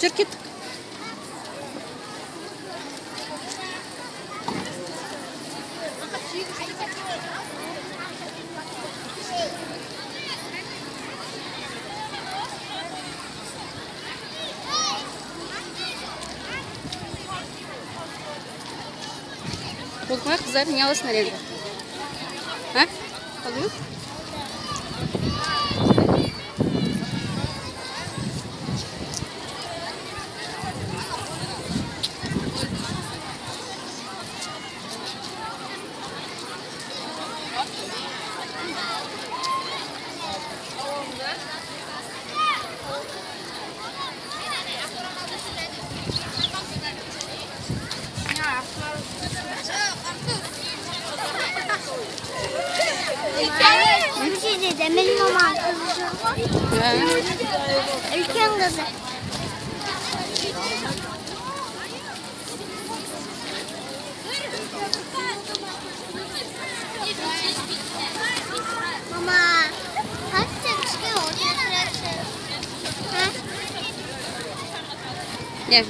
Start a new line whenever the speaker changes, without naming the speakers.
Yürü git. Korkma kızlar, niye alasın nereye? Ha? Alıyor.
Bir şey de demedim ama arkadaşlar. Ülkem kızı. Mama, kaç çıkıyor ortaya?
Gel.